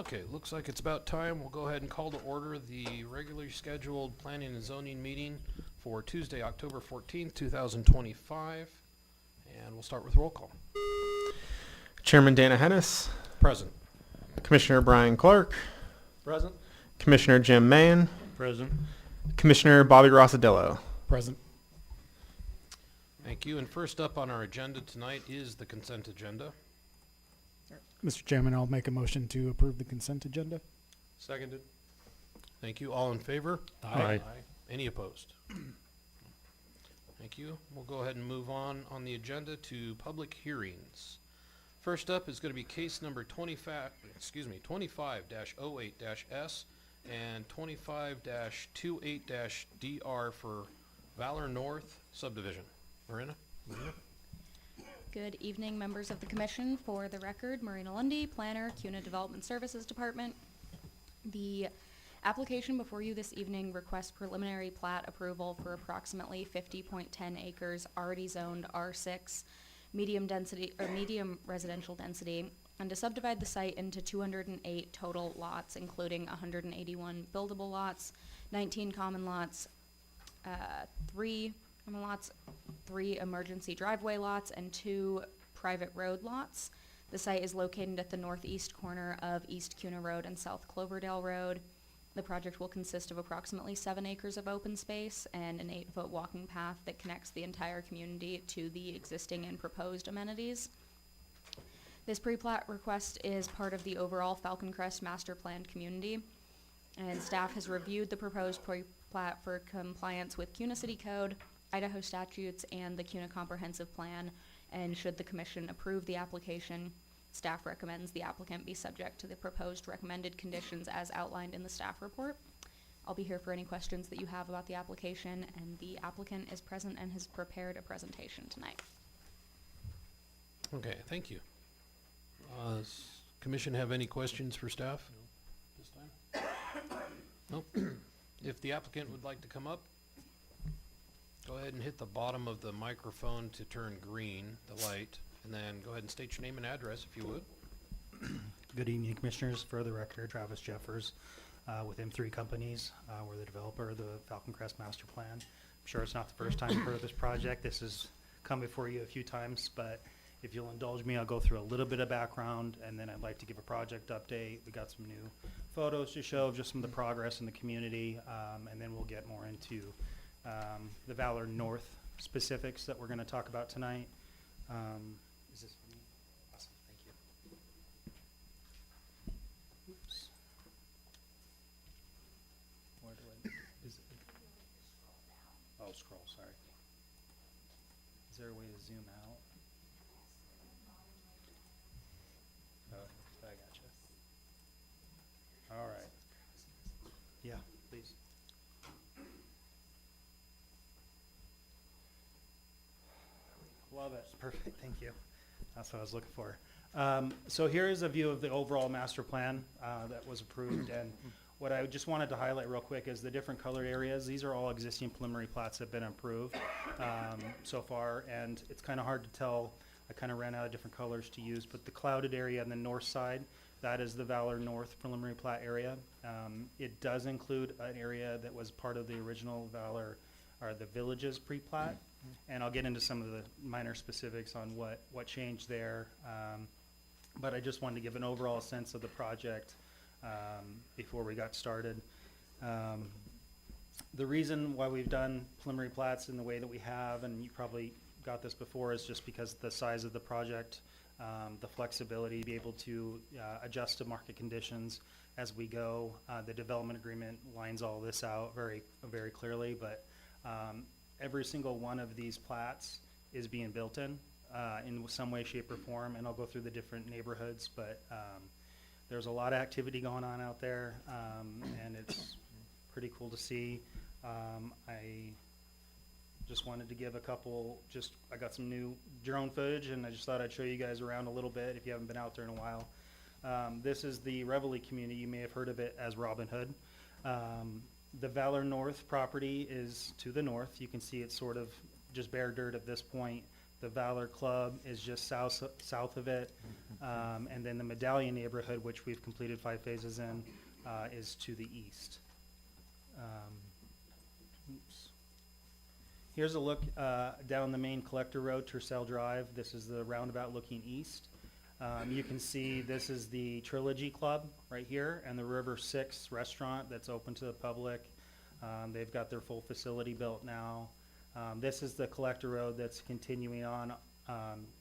Okay, looks like it's about time. We'll go ahead and call to order the regularly scheduled planning and zoning meeting for Tuesday, October 14th, 2025. And we'll start with roll call. Chairman Dana Hennis, Present. Commissioner Brian Clark, Present. Commissioner Jim Mann, Present. Commissioner Bobby Rossadillo. Present. Thank you. And first up on our agenda tonight is the consent agenda. Mr. Chairman, I'll make a motion to approve the consent agenda. Seconded. Thank you. All in favor? Aye. Any opposed? Thank you. We'll go ahead and move on the agenda to public hearings. First up is going to be case number 25-08-S and 25-28-DR for Valor North subdivision. Marina? Good evening, members of the commission. For the record, Marina Lundy, Planner, CUNA Development Services Department. The application before you this evening requests preliminary plat approval for approximately 50.10 acres already zoned R6, medium density or medium residential density, and to subdivide the site into 208 total lots, including 181 buildable lots, 19 common lots, 3 common lots, 3 emergency driveway lots, and 2 private road lots. The site is located at the northeast corner of East Cuna Road and South Cloverdale Road. The project will consist of approximately 7 acres of open space and an 8-foot walking path that connects the entire community to the existing and proposed amenities. This pre-plat request is part of the overall Falcon Crest Master Plan community, and staff has reviewed the proposed pre-plat for compliance with CUNA City Code, Idaho statutes, and the CUNA Comprehensive Plan, and should the commission approve the application, staff recommends the applicant be subject to the proposed recommended conditions as outlined in the staff report. I'll be here for any questions that you have about the application, and the applicant is present and has prepared a presentation tonight. Okay, thank you. Does commission have any questions for staff? This time? Nope. If the applicant would like to come up, go ahead and hit the bottom of the microphone to turn green, the light, and then go ahead and state your name and address if you would. Good evening, Commissioners. For the record, Travis Jeffers with M3 Companies. We're the developer of the Falcon Crest Master Plan. I'm sure it's not the first time you've heard of this project. This has come before you a few times, but if you'll indulge me, I'll go through a little bit of background, and then I'd like to give a project update. We got some new photos to show of just some of the progress in the community, and then we'll get more into the Valor North specifics that we're going to talk about tonight. Is this for me? Awesome, thank you. Oops. Where do I, is it? Oh, scroll, sorry. Is there a way to zoom out? Oh, I gotcha. All right. Yeah, please. Love it. Perfect. Thank you. That's what I was looking for. So here is a view of the overall master plan that was approved. And what I just wanted to highlight real quick is the different colored areas. These are all existing preliminary plats that have been approved so far. And it's kind of hard to tell. I kind of ran out of different colors to use. But the clouded area on the north side, that is the Valor North preliminary plat area. It does include an area that was part of the original Valor, or the Villages pre-plat. And I'll get into some of the minor specifics on what changed there. But I just wanted to give an overall sense of the project before we got started. The reason why we've done preliminary plats in the way that we have, and you probably got this before, is just because the size of the project, the flexibility to be able to adjust to market conditions as we go. The development agreement lines all this out very, very clearly, but every single one of these plats is being built in some way, shape, or form, and I'll go through the different neighborhoods, but there's a lot of activity going on out there, and it's pretty cool to see. I just wanted to give a couple, I got some new drone footage, and I just thought I'd show you guys around a little bit if you haven't been out there in a while. This is the Reveille community. You may have heard of it as Robin Hood. The Valor North property is to the north. You can see it's sort of just bare dirt at this point. The Valor Club is just south of it. And then the Medallion neighborhood, which we've completed 5 phases in, is to the east. Oops. Here's a look down the main collector road, Tercel Drive. This is the roundabout looking east. You can see this is the Trilogy Club right here and the River 6 restaurant that's open to the public. They've got their full facility built now. This is the collector road that's continuing on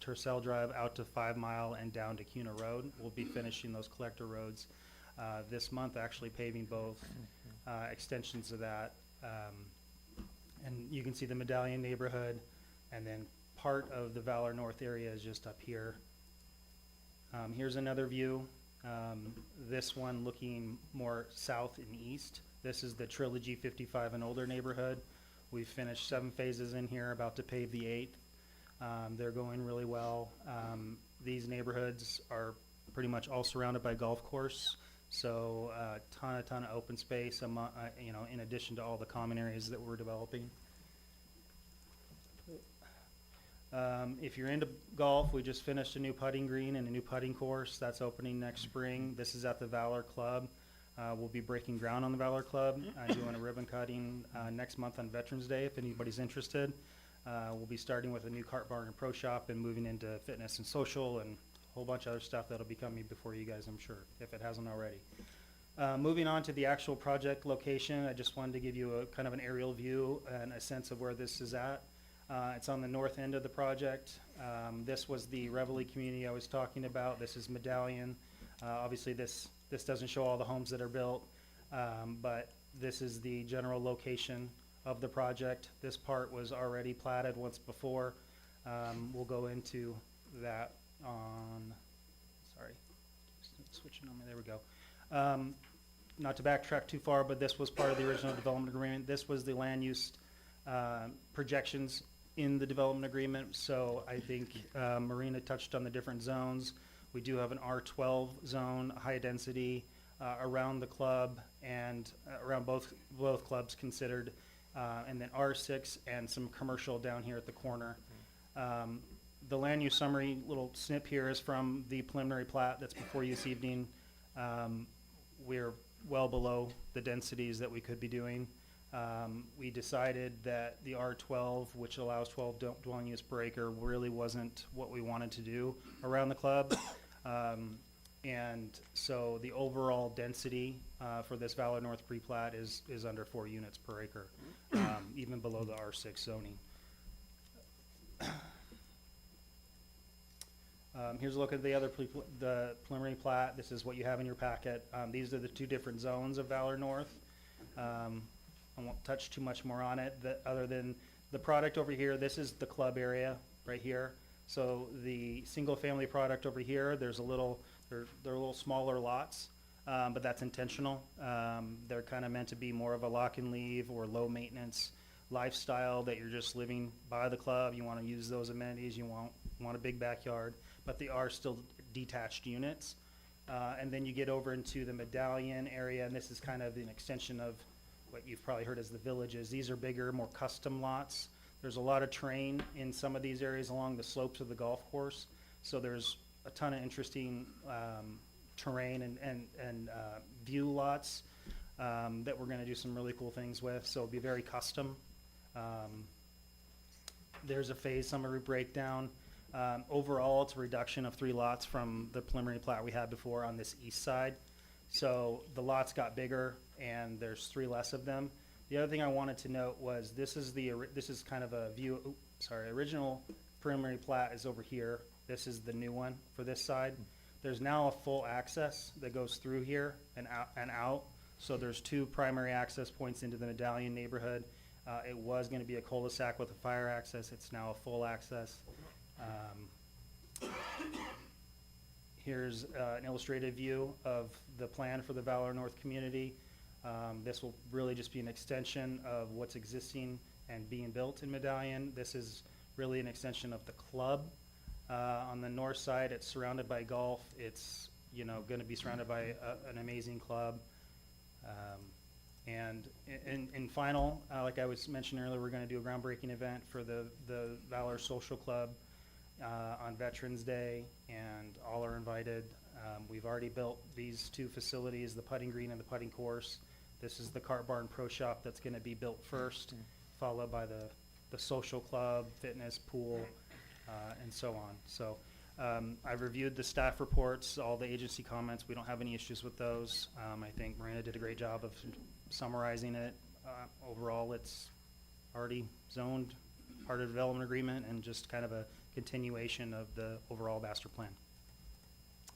Tercel Drive out to 5 Mile and down to Cuna Road. We'll be finishing those collector roads this month, actually paving both extensions of that. And you can see the Medallion neighborhood, and then part of the Valor North area is just up here. Here's another view. This one looking more south and east. This is the Trilogy 55 and older neighborhood. We've finished 7 phases in here, about to pave the 8th. They're going really well. These neighborhoods are pretty much all surrounded by golf course, so a ton of open space, you know, in addition to all the common areas that we're developing. If you're into golf, we just finished a new putting green and a new putting course. That's opening next spring. This is at the Valor Club. We'll be breaking ground on the Valor Club, doing a ribbon cutting next month on Veterans Day if anybody's interested. We'll be starting with a new cart bar and pro shop and moving into fitness and social and a whole bunch of other stuff that'll be coming before you guys, I'm sure, if it hasn't already. Moving on to the actual project location, I just wanted to give you a kind of an aerial view and a sense of where this is at. It's on the north end of the project. This was the Reveille community I was talking about. This is Medallion. Obviously this doesn't show all the homes that are built, but this is the general location of the project. This part was already platted once before. We'll go into that on, sorry, switching on me, there we go. Not to backtrack too far, but this was part of the original development agreement. This was the land use projections in the development agreement. So I think Marina touched on the different zones. We do have an R12 zone, high density around the club and around both clubs considered, and then R6 and some commercial down here at the corner. The land use summary little snip here is from the preliminary plat that's before you this evening. We're well below the densities that we could be doing. We decided that the R12, which allows 12 dwelling units per acre, really wasn't what we wanted to do around the club. And so the overall density for this Valor North pre-plat is under 4 units per acre, even below the R6 zoning. Here's a look at the other the preliminary plat. This is what you have in your packet. These are the 2 different zones of Valor North. I won't touch too much more on it, other than the product over here. This is the club area right here. So the single family product over here, there's a little, they're a little smaller lots, but that's intentional. They're kind of meant to be more of a lock and leave or low maintenance lifestyle that you're just living by the club. You want to use those amenities. You want a big backyard, but they are still detached units. And then you get over into the Medallion area, and this is kind of an extension of what you've probably heard as the villages. These are bigger, more custom lots. There's a lot of terrain in some of these areas along the slopes of the golf course. So there's a ton of interesting terrain and view lots that we're gonna do some really cool things with. So it'll be very custom. There's a phase summary breakdown. Overall, it's a reduction of 3 lots from the preliminary plat we had before on this east side. So the lots got bigger and there's 3 less of them. The other thing I wanted to note was this is kind of a view, original preliminary plat is over here. This is the new one for this side. There's now a full access that goes through here and out. So there's 2 primary access points into the Medallion neighborhood. It was gonna be a cul-de-sac with a fire access. It's now a full access. Here's an illustrated view of the plan for the Valor North community. This will really just be an extension of what's existing and being built in Medallion. This is really an extension of the club. On the north side, it's surrounded by golf. It's, you know, going to be surrounded by an amazing club. And in final, like I was mentioning earlier, we're going to do a groundbreaking event for the Valor Social Club on Veterans Day, and all are invited. We've already built these two facilities, the putting green and the putting course. This is the Cart Barn Pro Shop that's gonna be built first, followed by the social club, fitness, pool, and so on. So, I've reviewed the staff reports, all the agency comments. We don't have any issues with those. I think Marina did a great job of summarizing it. Overall, it's already zoned, part of the development agreement, and just kind of a continuation of the overall master plan.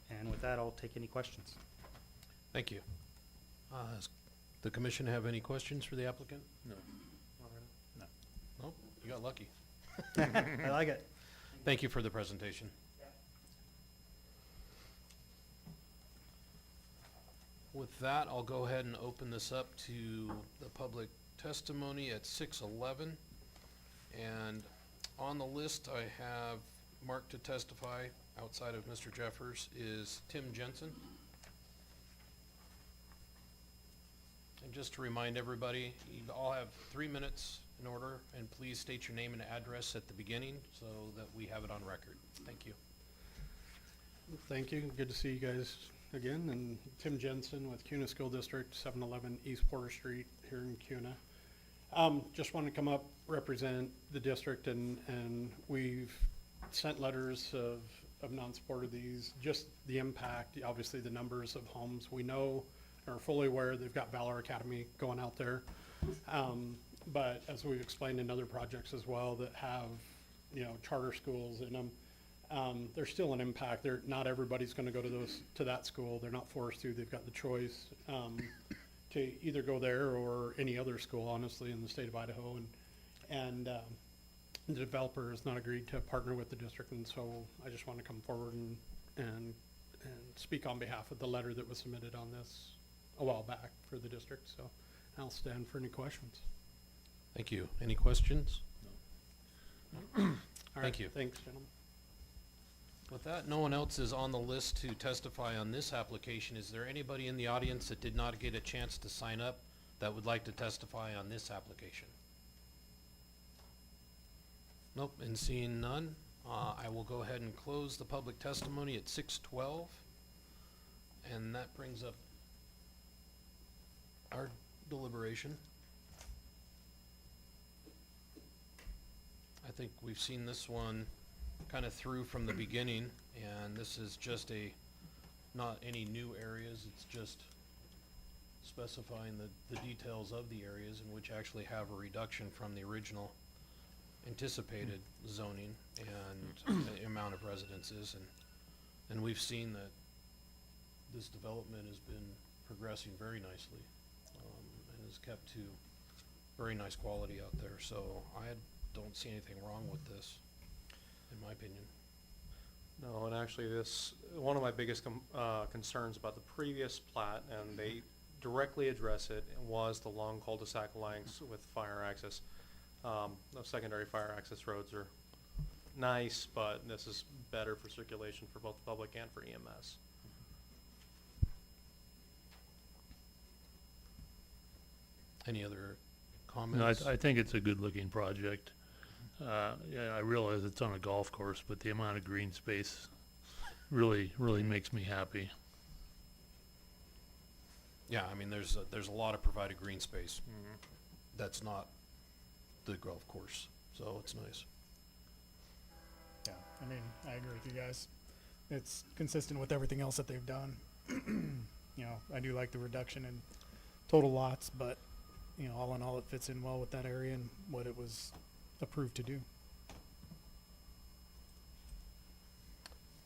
And with that, I'll take any questions. Thank you. Does the commission have any questions for the applicant? No. No. Nope, you got lucky. I like it. Thank you for the presentation. With that, I'll go ahead and open this up to the public testimony at 6:11. And on the list, I have marked to testify outside of Mr. Jeffers is Tim Jensen. And just to remind everybody, you all have 3 minutes in order, and please state your name and address at the beginning so that we have it on record. Thank you. Thank you. Good to see you guys again. And Tim Jensen with CUNA School District, 711 East Porter Street here in CUNA. Just wanted to come up, represent the district, and we've sent letters of non-support of these. Just the impact, obviously the numbers of homes. We know, are fully aware they've got Valor Academy going out there. But as we've explained in other projects as well that have, charter schools in them, there's still an impact. Not everybody's gonna go to that school. They're not forced to. They've got the choice, to either go there or any other school, honestly, in the state of Idaho. And the developer has not agreed to partner with the district, and so I just want to come forward and speak on behalf of the letter that was submitted on this a while back for the district. So I'll stand for any questions. Thank you. Any questions? All right, Thank you. Thanks, gentlemen. With that, no one else is on the list to testify on this application. Is there anybody in the audience that did not get a chance to sign up that would like to testify on this application? Nope, and seeing none, I will go ahead and close the public testimony at 6:12. And that brings up our deliberation. I think we've seen this one kind of through from the beginning, and this is just not any new areas, it's just specifying the details of the areas in which actually have a reduction from the original anticipated zoning and the amount of residences, and we've seen that this development has been progressing very nicely, and has kept to very nice quality out there, so I don't see anything wrong with this, in my opinion. No, and actually one of my biggest concerns about the previous plat, and they directly address it, was the long cul-de-sac lengths with fire access. Those secondary fire access roads are nice, but this is better for circulation for both the public and for EMS. Any other No, comments? I think it's a good-looking project. Yeah, I realize it's on a golf course, but the amount of green space really makes me happy. Yeah, I mean, there's a lot of provided green space. That's not the golf course, so it's nice. Yeah, I mean, I agree with you guys. It's consistent with everything else that they've done. I do like the reduction in total lots, but, all in all, it fits in well with that area and what it was approved to do.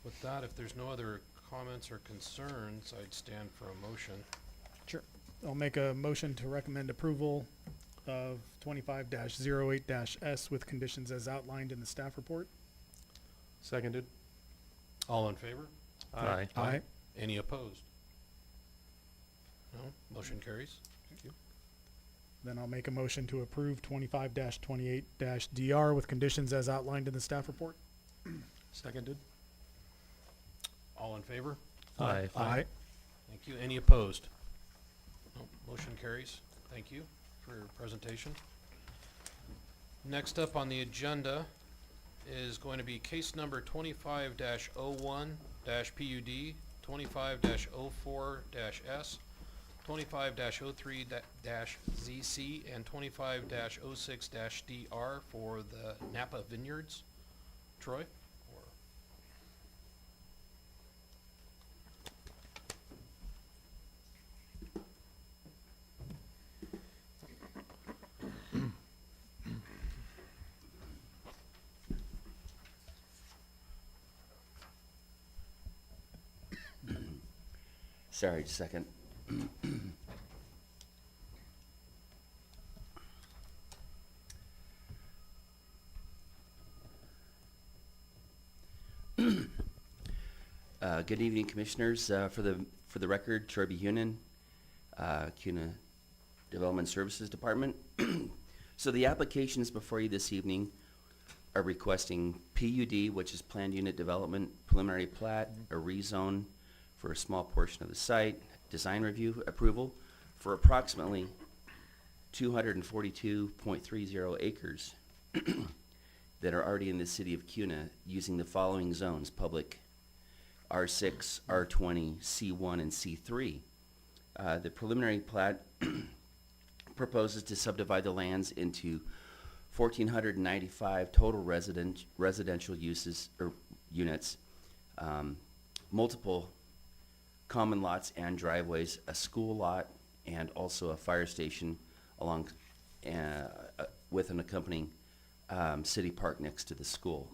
With that, if there's no other comments or concerns, I'd stand for a motion. Sure. I'll make a motion to recommend approval of 25-08-S with conditions as outlined in the staff report. Seconded. All in favor? Aye. Aye. Any opposed? No? Motion carries. Thank you. Then I'll make a motion to approve 25-28-DR with conditions as outlined in the staff report. Seconded. All in favor? Aye. Aye. Thank you. Any opposed? No. Motion carries. Thank you for your presentation. Next up on the agenda is going to be case number 25-01-PUD, 25-04-S, 25-03-ZC, and 25-06-DR for the Napa Vineyards. Troy? Sorry, just a second. Good evening, Commissioners. For the record, Troy B. Hunan, CUNA Development Services Department. So the applications before you this evening are requesting PUD, which is Planned Unit Development Preliminary Plat, a rezone for a small portion of the site, design review approval for approximately 242.30 acres that are already in the city of CUNA using the following zones: public R6, R20, C1, and C3. The preliminary plat proposes to subdivide the lands into 1,495 total residential uses or units, multiple common lots and driveways, a school lot, and also a fire station along with an accompanying city park next to the school.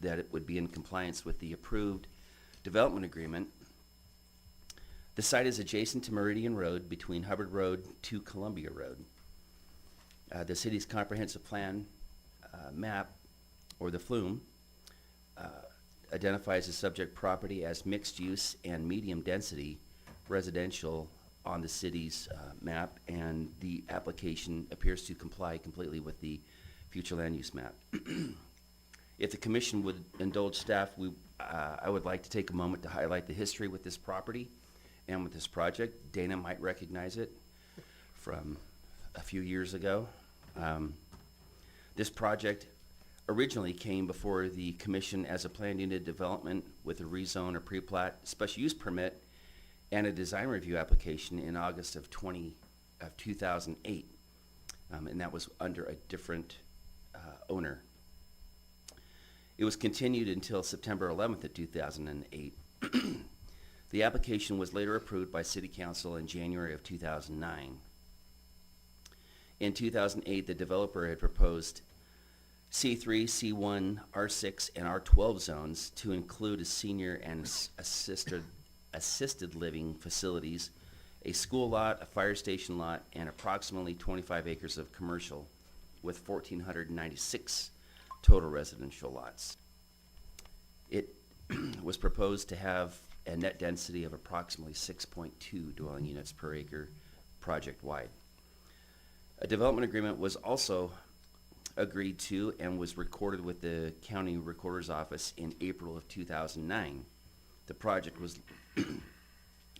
That it would be in compliance with the approved development agreement. The site is adjacent to Meridian Road between Hubbard Road to Columbia Road. The city's comprehensive plan map, or the FLUME, identifies the subject property as mixed use and medium density residential on the city's map, and the application appears to comply completely with the future land use map. If the commission would indulge staff, I would like to take a moment to highlight the history with this property and with this project. Dana might recognize it from a few years ago. This project originally came before the commission as a planned unit development with a rezone or pre-plat, special use permit, and a design review application in August of 2008. And that was under a different owner. It was continued until September 11th of 2008. The application was later approved by City Council in January of 2009. In 2008, the developer had proposed C3, C1, R6, and R12 zones to include a senior and assisted living facilities, a school lot, a fire station lot, and approximately 25 acres of commercial, with 1,496 total residential lots. It was proposed to have a net density of approximately 6.2 dwelling units per acre project-wide. A development agreement was also agreed to and was recorded with the county recorder's office in April of 2009. The project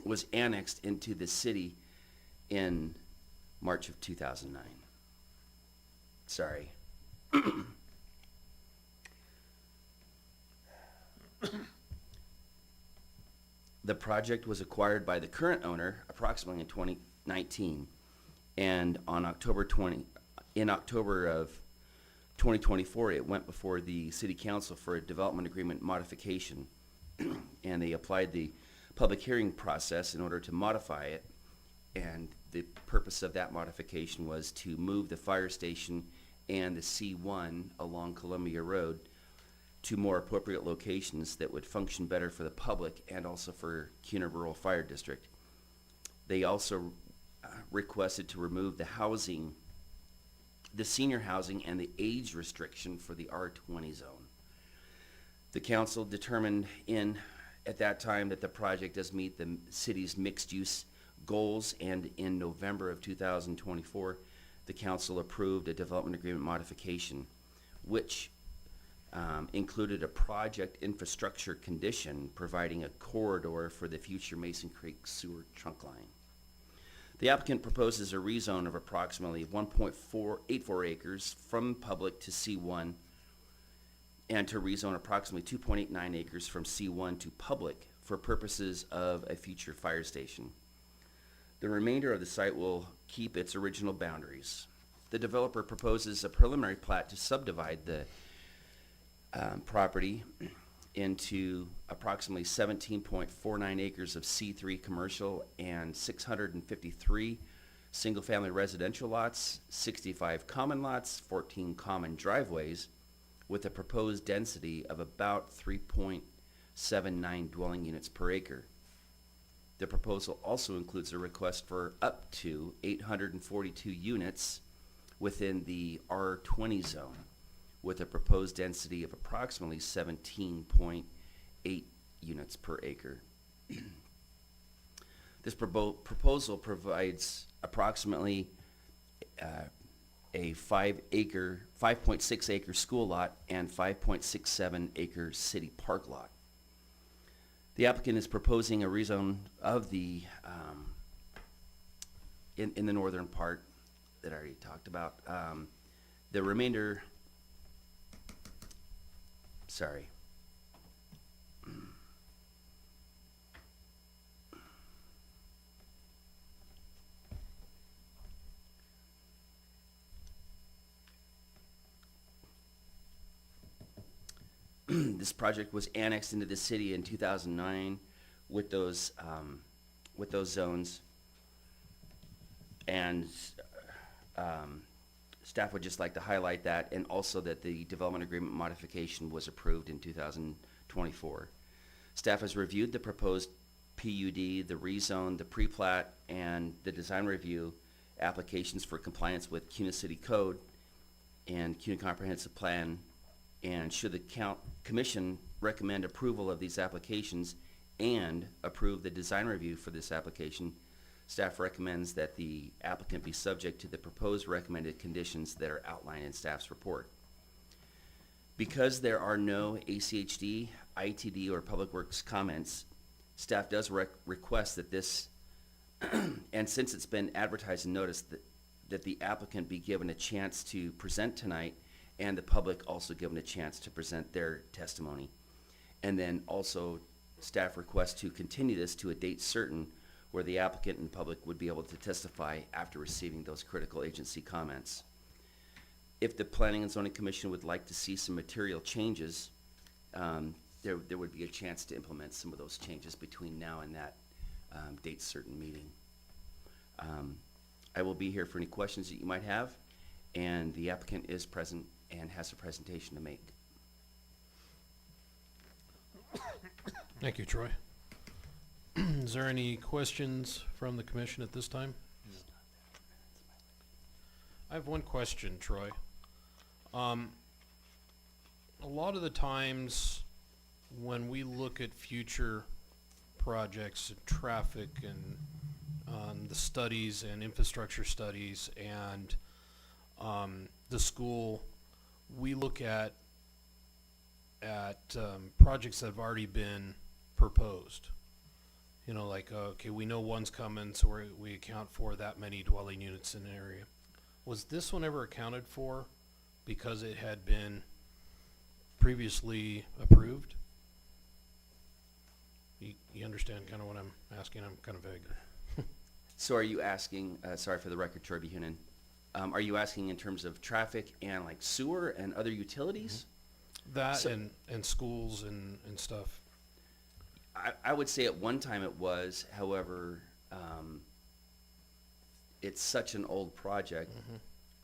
was annexed into the city in March of 2009. Sorry. The project was acquired by the current owner approximately in 2019, and in October of 2024, it went before the City Council for a development agreement modification, and they applied the public hearing process in order to modify it, and the purpose of that modification was to move the fire station and the C1 along Columbia Road to more appropriate locations that would function better for the public and also for CUNA Rural Fire District. They also requested to remove the housing, the senior housing, and the age restriction for the R20 zone. The council determined at that time that the project does meet the city's mixed use goals, and in November of 2024, the council approved a development agreement modification, which included a project infrastructure condition providing a corridor for the future Mason Creek sewer trunk line. The applicant proposes a rezone of approximately 1.484 acres from public to C1 and to rezone approximately 2.89 acres from C1 to public for purposes of a future fire station. The remainder of the site will keep its original boundaries. The developer proposes a preliminary plat to subdivide the property into approximately 17.49 acres of C3 commercial and 653 single-family residential lots, 65 common lots, 14 common driveways, with a proposed density of about 3.79 dwelling units per acre. The proposal also includes a request for up to 842 units within the R20 zone, with a proposed density of approximately 17.8 units per acre. This proposal provides approximately a 5.6 acre school lot and 5.67 acre city park lot. The applicant is proposing a rezone of the, in the northern part that I already talked about. The remainder, sorry. This project was annexed into the city in 2009 with those zones. And staff would just like to highlight that, and also that the development agreement modification was approved in 2024. Staff has reviewed the proposed PUD, the rezone, the pre-plat, and the design review applications for compliance with CUNA City Code and CUNA Comprehensive Plan. And should the commission recommend approval of these applications and approve the design review for this application, staff recommends that the applicant be subject to the proposed recommended conditions that are outlined in staff's report. Because there are no ACHD, ITD, or Public Works comments, staff does request that this, and since it's been advertised and noticed, that the applicant be given a chance to present tonight, and the public also given a chance to present their testimony. And then also, staff requests to continue this to a date certain where the applicant and the public would be able to testify after receiving those critical agency comments. If the Planning and Zoning Commission would like to see some material changes, there would be a chance to implement some of those changes between now and that date certain meeting. I will be here for any questions that you might have, and the applicant is present and has a presentation to make. Thank you, Troy. Is there any questions from the commission at this time? I have one question, Troy. A lot of the times when we look at future projects, traffic and the studies and infrastructure studies and the school, we look at projects that have already been proposed. You know, like, okay, we know one's coming, so we account for that many dwelling units in an area. Was this one ever accounted for because it had been previously approved? You understand kind of what I'm asking? I'm kind of vague. So are you asking, sorry for the record, Troy Buchanan, are you asking in terms of traffic and like sewer and other utilities? That So- and schools and stuff. I would say at one time it was, however, it's such an old project,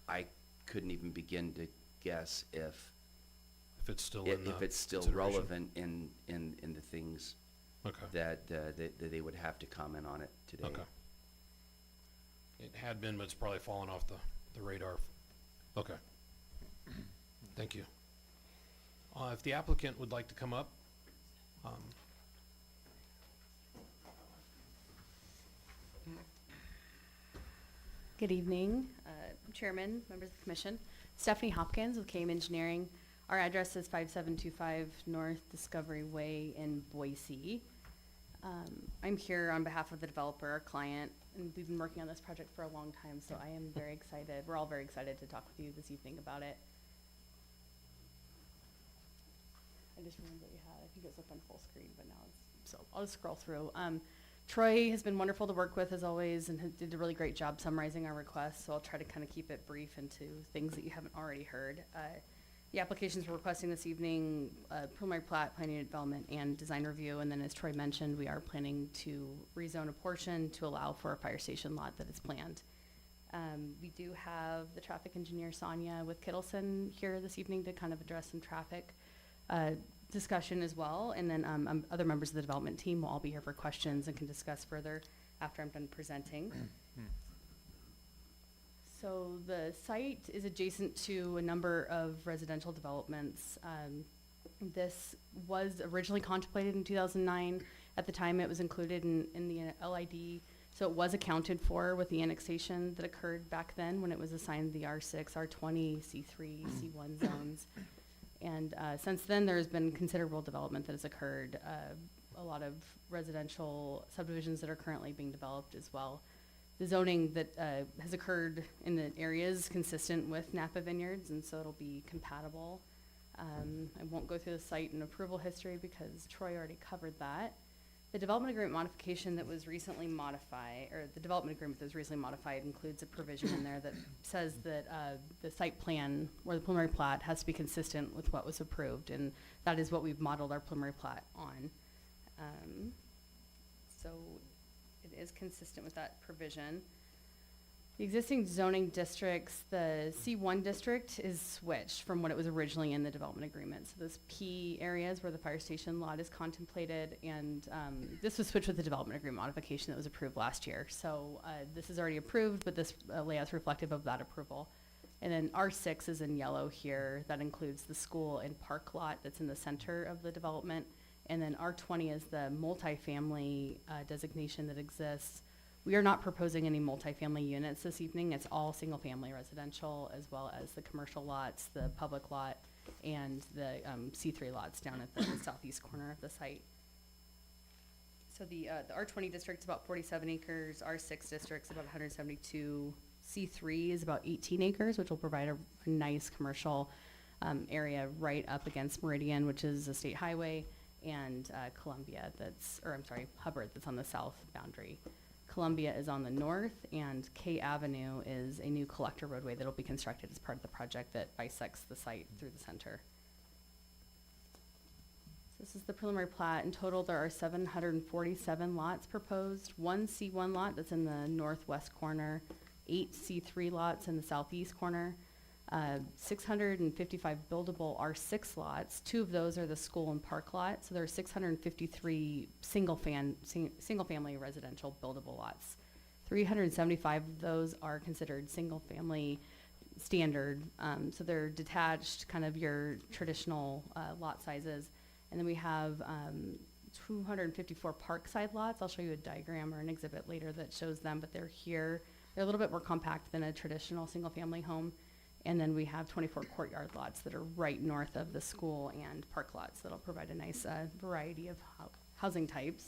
I couldn't even begin to guess if If it's still in the it's still consideration. relevant in the things Okay. that they would have to comment on it today. Okay. It had been, but it's probably fallen off the radar. Okay. Thank you. If the applicant would like to come up. Good evening, Chairman, members of the Commission. Stephanie Hopkins with KM Engineering. Our address is 5725 North Discovery Way in Boise. I'm here on behalf of the developer, our client, and we've been working on this project for a long time, so I am very excited. We're all very excited to talk with you this evening about it. just remembered what you had. I think it was up on full screen, but now it's, so I'll just scroll through. Troy has been wonderful to work with as always and did a really great job summarizing our requests. So I'll try to kind of keep it brief into things that you haven't already heard. The applications we're requesting this evening, preliminary plat, planning and development, and design review. And then as Troy mentioned, we are planning to rezone a portion to allow for a fire station lot that is planned. We do have the traffic engineer, Sonia, with Kittleson here this evening to kind of address some traffic discussion as well. And then other members of the development team will all be here for questions and can discuss further after I'm done presenting. So the site is adjacent to a number of residential developments. This was originally contemplated in 2009. At the time, it was included in the LID. So it was accounted for with the annexation that occurred back then when it was assigned the R6, R20, C3, C1 zones. And since then, there's been considerable development that has occurred. A lot of residential subdivisions that are currently being developed as well. The zoning that has occurred in the area is consistent with Napa Vineyards, and so it'll be compatible. I won't go through the site and approval history because Troy already covered that. The development agreement modification that was recently modified, or the development agreement that was recently modified includes a provision in there that says that the site plan or the preliminary plat has to be consistent with what was approved, and that is what we've modeled our preliminary plat on. So it is consistent with that provision. The existing zoning districts, the C1 district is switched from what it was originally in the development agreement. So those P areas where the fire station lot is contemplated, and this was switched with the development agreement modification that was approved last year. So this is already approved, but this layout's reflective of that approval. And then R6 is in yellow here. That includes the school and park lot that's in the center of the development. And then R20 is the multifamily designation that exists. We are not proposing any multifamily units this evening. It's all single-family residential, as well as the commercial lots, the public lot, and the C3 lots down at the southeast corner of the site. So the R20 district's about 47 acres, R6 district's about 172, C3 is about 18 acres, which will provide a nice commercial area right up against Meridian, which is a state highway, and Columbia Hubbard that's on the south boundary. Columbia is on the north, and K Avenue is a new collector roadway that will be constructed as part of the project that bisects the site through the center. So this is the preliminary plat. In total, there are 747 lots proposed, one C1 lot that's in the northwest corner, 8 C3 lots in the southeast corner, 655 buildable R6 lots. 2 of those are the school and park lot. So there are 653 single-family residential buildable lots. 375 of those are considered single-family standard. So they're detached, kind of your traditional lot sizes. And then we have 254 parkside lots. I'll show you a diagram or an exhibit later that shows them, but they're here. They're a little bit more compact than a traditional single-family home. And then we have 24 courtyard lots that are right north of the school and park lots that'll provide a nice variety of housing types.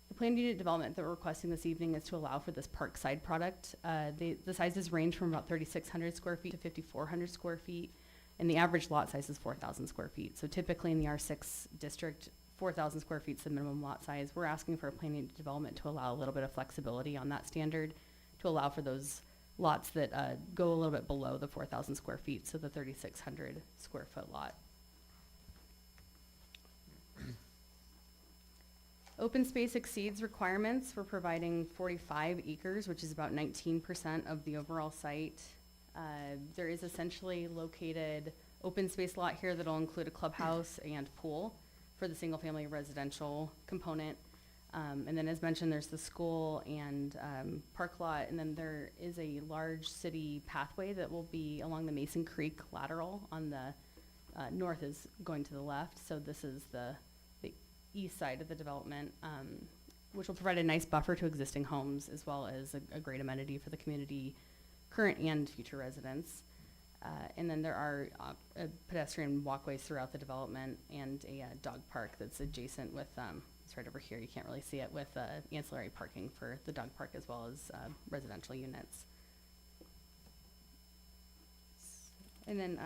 The planned unit development that we're requesting this evening is to allow for this parkside product. The sizes range from about 3,600 square feet to 5,400 square feet, and the average lot size is 4,000 square feet. So typically in the R6 district, 4,000 square feet is the minimum lot size. We're asking for a planned unit development to allow a little bit of flexibility on that standard, to allow for those lots that go a little bit below the 4,000 square feet, so the 3,600 square foot lot. Open space exceeds requirements. We're providing 45 acres, which is about 19% of the overall site. There is essentially located open space lot here that'll include a clubhouse and pool for the single family residential component. And then as mentioned, there's the school and park lot, and then there is a large city pathway that will be along the Mason Creek lateral on the north is going to the left. So this is the east side of the development, which will provide a nice buffer to existing homes as well as a great amenity for the community, current and future residents. And then there are pedestrian walkways throughout the development and a dog park that's adjacent with it's right over here, you can't really see it, with ancillary parking for the dog park as well as residential units. So And then,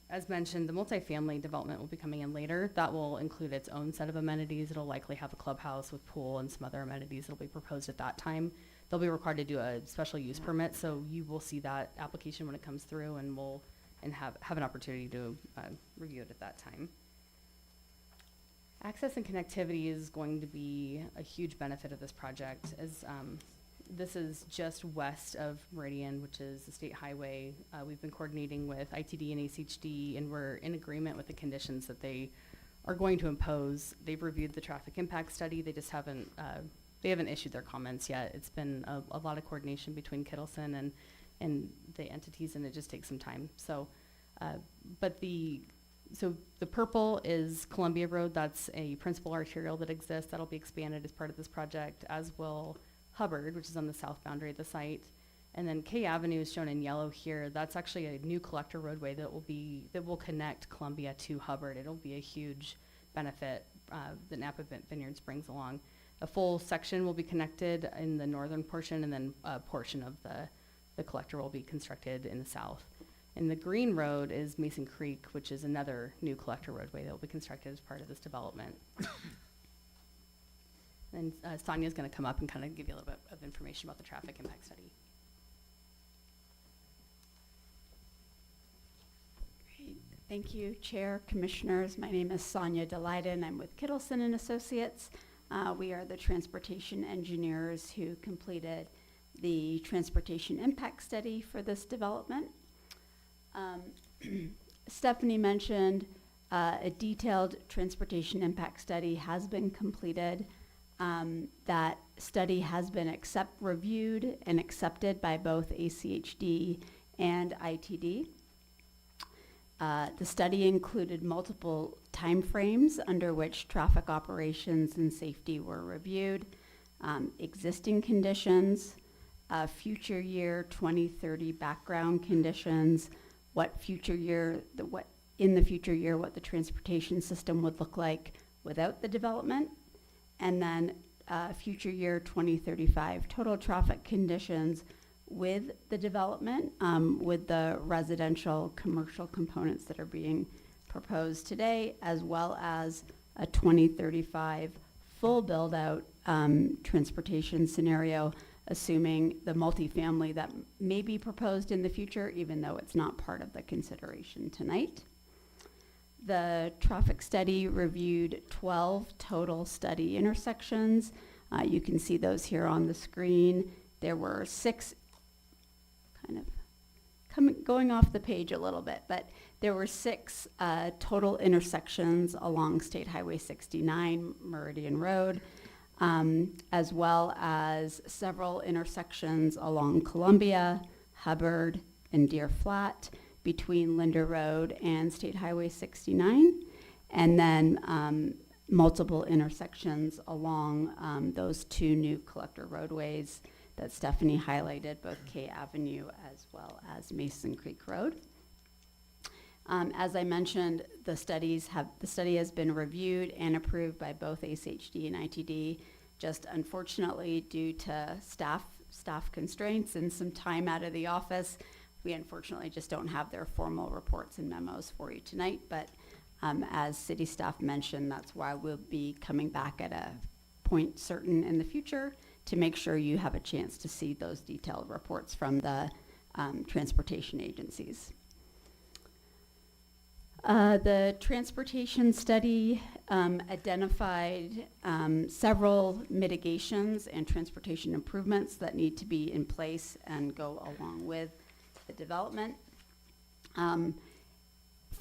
as mentioned, the multifamily development will be coming in later. That will include its own set of amenities. It'll likely have a clubhouse with pool and some other amenities that'll be proposed at that time. They'll be required to do a special use permit, so you will see that application when it comes through, and we'll, and have an opportunity to, review it at that time. Access and connectivity is going to be a huge benefit of this project, as, this is just west of Meridian, which is the state highway. We've been coordinating with ITD and ACHD, and we're in agreement with the conditions that they are going to impose. They've reviewed the traffic impact study. They just haven't, they haven't issued their comments yet. It's been a lot of coordination between Kittleson and the entities, and it just takes some time. So, so the purple is Columbia Road. That's a principal arterial that exists. That'll be expanded as part of this project, as will Hubbard, which is on the south boundary of the site. And then K Avenue is shown in yellow here. That's actually a new collector roadway that will connect Columbia to Hubbard. It'll be a huge benefit that Napa Vineyards brings along. A full section will be connected in the northern portion, and then a portion of the collector will be constructed in the south. And the green road is Mason Creek, which is another new collector roadway that will be constructed as part of this development. And Sonia's going to come up and kind of give you a little bit of information about the traffic impact study. Great. Thank you, Chair, Commissioners. My name is Sonia Delighten. I'm with Kittleson and Associates. We are the transportation engineers who completed the transportation impact study for this development. Stephanie mentioned a detailed transportation impact study has been completed. That study has been reviewed and accepted by both ACHD and ITD. The study included multiple timeframes under which traffic operations and safety were reviewed, existing conditions, future year 2030 background conditions, what in the future year what the transportation system would look like without the development, and then future year 2035 total traffic conditions with the development, with the residential commercial components that are being proposed today, as well as a 2035 full build out transportation scenario, assuming the multifamily that may be proposed in the future, even though it's not part of the consideration tonight. The traffic study reviewed 12 total study intersections. You can see those here on the screen. There were 6, going off the page a little bit, but there were 6 total intersections along State Highway 69, Meridian Road, as well as several intersections along Columbia, Hubbard, and Deer Flat, between Linder Road and State Highway 69, and then multiple intersections along those 2 new collector roadways that Stephanie highlighted, both K Avenue as well as Mason Creek Road. As I mentioned, the study has been reviewed and approved by both ACHD and ITD. Just unfortunately, due to staff constraints and some time out of the office, we unfortunately just don't have their formal reports and memos for you tonight, but as city staff mentioned, that's why we'll be coming back at a point certain in the future to make sure you have a chance to see those detailed reports from the transportation agencies. The transportation study identified several mitigations and transportation improvements that need to be in place and go along with the development.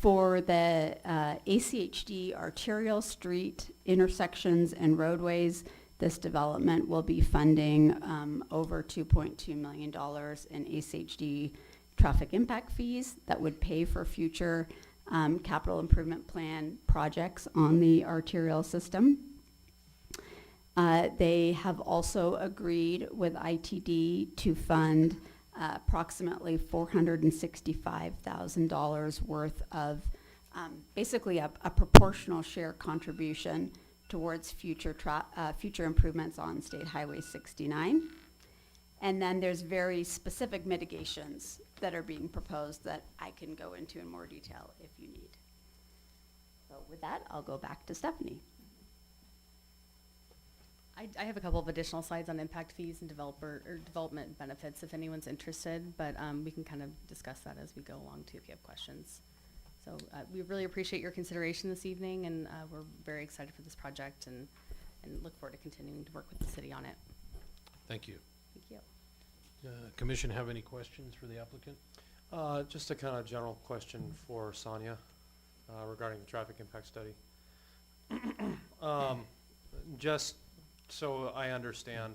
For the ACHD arterial street intersections and roadways, this development will be funding over $2.2 million in ACHD traffic impact fees that would pay for future capital improvement plan projects on the arterial system. They have also agreed with ITD to fund approximately $465,000 worth of basically a proportional share contribution towards future improvements on State Highway 69. And then there's very specific mitigations that are being proposed that I can go into in more detail if you need. So with that, I'll go back to Stephanie. I have a couple of additional slides on impact fees and development benefits if anyone's interested, but we can kind of discuss that as we go along too if you have questions. So we really appreciate your consideration this evening, and we're very excited for this project and look forward to continuing to work with the city on it. Thank you. Thank you. Commission have any questions for the applicant? Just a kind of general question for Sonia regarding the traffic impact study. Just so I understand,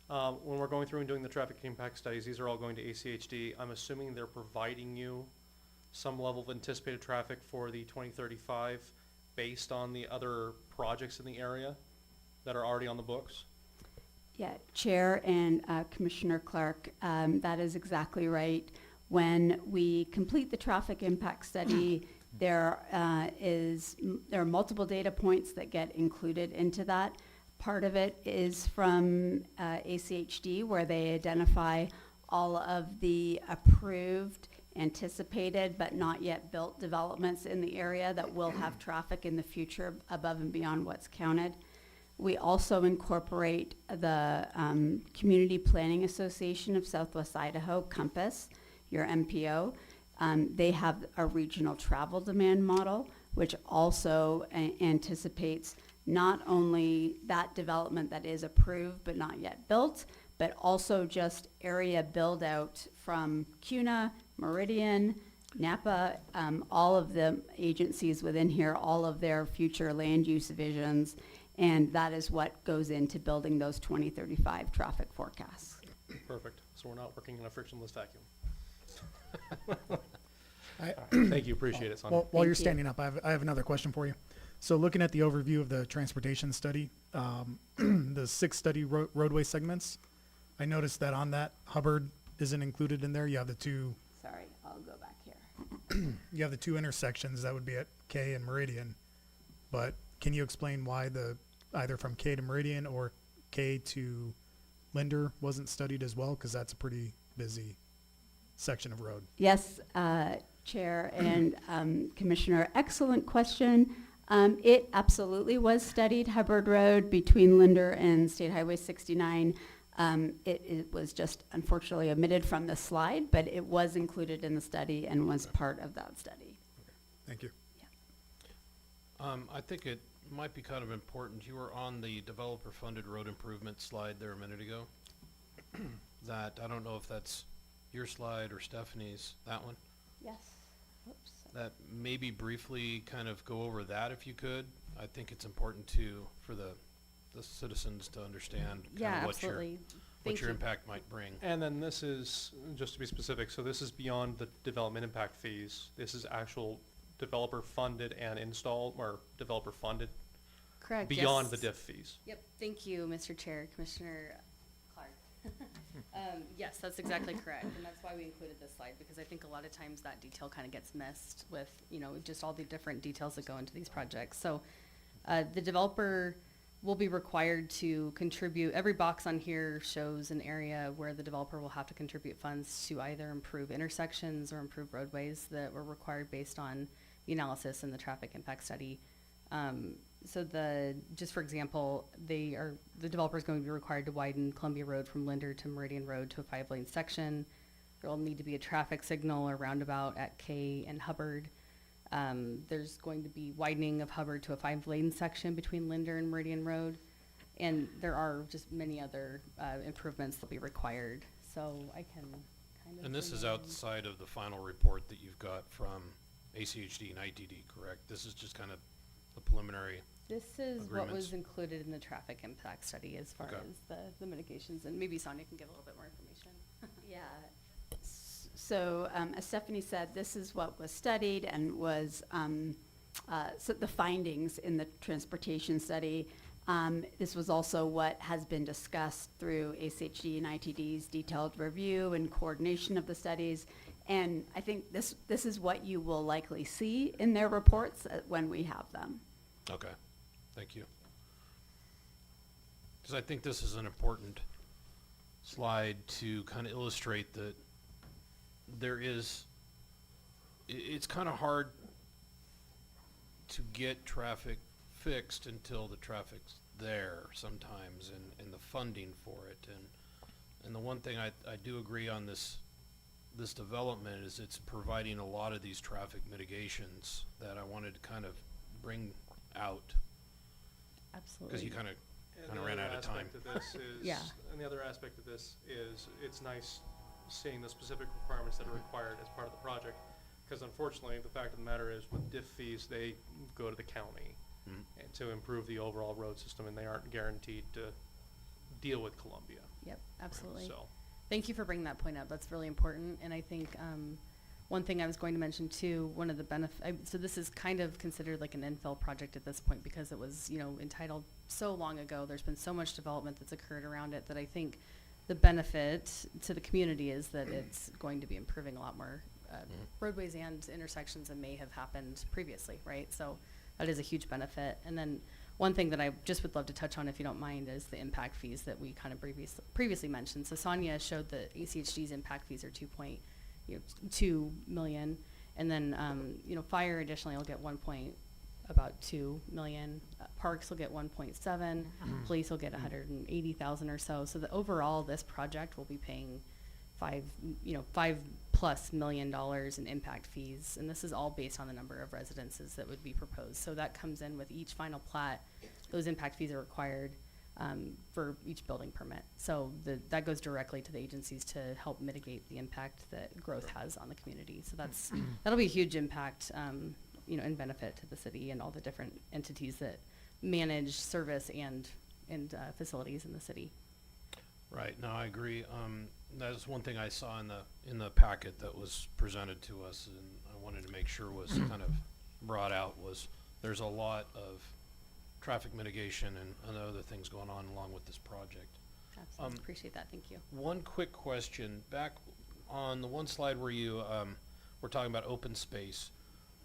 when we're going through and doing the traffic impact studies, these are all going to ACHD. I'm assuming they're providing you some level of anticipated traffic for the 2035 based on the other projects in the area that are already on the books? Yeah, Chair and Commissioner Clark, that is exactly right. When we complete the traffic impact study, there are multiple data points that get included into that. Part of it is from ACHD, where they identify all of the approved, anticipated, but not yet built developments in the area that will have traffic in the future above and beyond what's counted. We also incorporate the Community Planning Association of Southwest Idaho, COMPAS, your MPO. They have a regional travel demand model, which also anticipates not only that development that is approved but not yet built, but also just area build out from CUNA, Meridian, Napa, all of the agencies within here, all of their future land use visions, and that is what goes into building those 2035 traffic forecasts. Perfect. So we're not working in a frictionless vacuum. I- Thank you. Appreciate it, Sonia. While Thank you're you. standing up, I have another question for you. So looking at the overview of the transportation study, the 6 study roadway segments, I noticed that on that Hubbard isn't included in there. You have the two Sorry, I'll go back here. you have the 2 intersections that would be at K and Meridian. But can you explain why either from K to Meridian or K to Linder wasn't studied as well? Because that's a pretty busy section of road. Yes, Chair and Commissioner, excellent question. It absolutely was studied, Hubbard Road between Linder and State Highway 69. It was just unfortunately omitted from the slide, but it was included in the study and was part of that study. Thank you. I think it might be kind of important. You were on the developer-funded road improvement slide there a minute ago. That, I don't know if that's your slide or Stephanie's, that one. Yes. Oops. That maybe briefly kind of go over that if you could. I think it's important for the citizens to understand Yeah, kind of absolutely. what Thank your you. impact might bring. And then this is, just to be specific, so this is beyond the development impact fees. This is actual developer funded and installed, or developer funded Correct. beyond the yes. diff fees. Yep, thank you, Mr. Chair, Commissioner Clark. Yes, that's exactly correct, and that's why we included this slide, because I think a lot of times that detail kind of gets missed with, just all the different details that go into these projects. So, the developer will be required to contribute, every box on here shows an area where the developer will have to contribute funds to either improve intersections or improve roadways that were required based on the analysis and the traffic impact study. So just for example, the developer is going to be required to widen Columbia Road from Linder to Meridian Road to a 5-lane section. There will need to be a traffic signal or roundabout at K and Hubbard. There's going to be widening of Hubbard to a 5-lane section between Linder and Meridian Road. And there are just many other improvements that'll be required. So I can kind of. And this is bring in- outside of the final report that you've got from ACHD and ITD, correct? This is just kind of the preliminary. This is what agreements. was included in the traffic impact study as far Okay. as the mitigations, and maybe Sonia can give a little bit more information. Yeah. So, as Stephanie said, this is what was studied and was, so the findings in the transportation study. This was also what has been discussed through ACHD and ITD's detailed review and coordination of the studies. And I think this is what you will likely see in their reports when we have them. Okay, thank you. Because I think this is an important slide to kind of illustrate that it's kind of hard to get traffic fixed until the traffic's there sometimes, and the funding for it. And the one thing I do agree on this development is it's providing a lot of these traffic mitigations that I wanted to kind of bring out, Absolutely. because you kind of And the ran other out of time. aspect of this is, Yeah. and the other aspect of this is, it's nice seeing the specific requirements that are required as part of the project. Because unfortunately, the fact of the matter is, with diff fees, they go to the county Mhm. and to improve the overall road system, and they aren't guaranteed to deal with Columbia. Yep, absolutely. So, Thank you for bringing that point up. That's really important. And I think one thing I was going to mention too, one of the so this is kind of considered like an infill project at this point because it was, entitled so long ago. There's been so much development that's occurred around it that I think the benefit to the community is that it's going to be improving a lot more roadways and intersections than may have happened previously, right? So that is a huge benefit. And then one thing that I just would love to touch on, if you don't mind, is the impact fees that we kind of previously mentioned. So Sonia showed that ACHD's impact fees are 2 million, and then fire additionally will get about 2 million. Parks will get 1.7. Police will get 180,000 or so. So the overall, this project will be paying $5+ million in impact fees, and this is all based on the number of residences that would be proposed. So that comes in with each final plat. Those impact fees are required for each building permit. So that goes directly to the agencies to help mitigate the impact that growth has on the community. So that'll be a huge impact, and benefit to the city and all the different entities that manage service and facilities in the city. Right, no, I agree. That's one thing I saw in the packet that was presented to us, and I wanted to make sure was kind of brought out, was there's a lot of traffic mitigation and other things going on along with this project. Absolutely, appreciate that, thank you. One quick question, back on the one slide where you were talking about open space,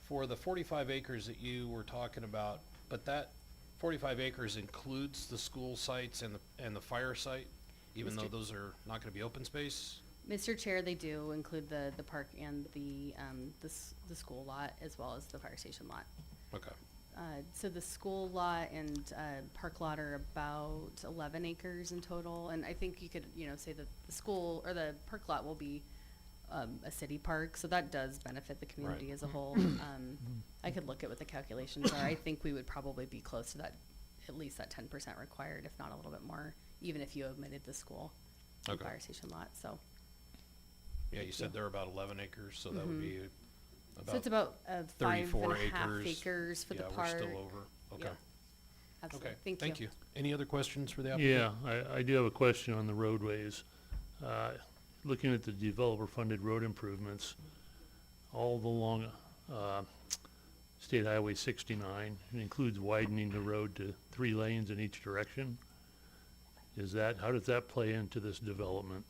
for the 45 acres that you were talking about, but that 45 acres includes the school sites and the fire site? Even though those are not going to be open space? Mr. Chair, they do include the park and the school lot as well as the fire station lot. Okay. So the school lot and park lot are about 11 acres in total, and I think you could say that the school or the park lot will be a city park, so that does benefit the community as a whole. I could look at what the calculations are. I think we would probably be close to that, at least that 10% required, if not a little bit more, even if you omitted the school and fire station lot. So yeah, you said they're about 11 acres, so that would be about so it's about 34 5.5 acres for the park. Yeah, we're still over. Okay. Yeah. Absolutely. Okay, thank you. Any other questions for the Yeah, applicant? I do have a question on the roadways. Looking at the developer-funded road improvements, all along State Highway 69, it includes widening the road to 3 lanes in each direction. How does that play into this development?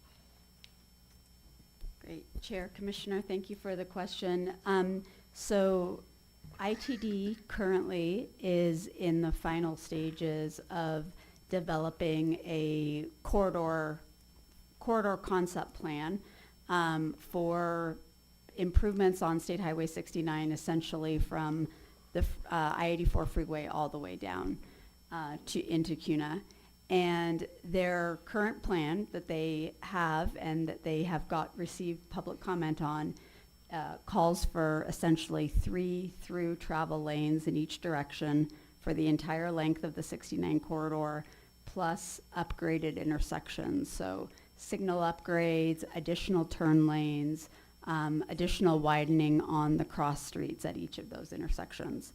Great. Chair, Commissioner, thank you for the question. So ITD currently is in the final stages of developing a corridor concept plan for improvements on State Highway 69, essentially from the I-84 freeway all the way down into CUNA. And their current plan that they have and that they have received public comment on calls for essentially 3 through travel lanes in each direction for the entire length of the 69 corridor, plus upgraded intersections. So signal upgrades, additional turn lanes, additional widening on the cross streets at each of those intersections.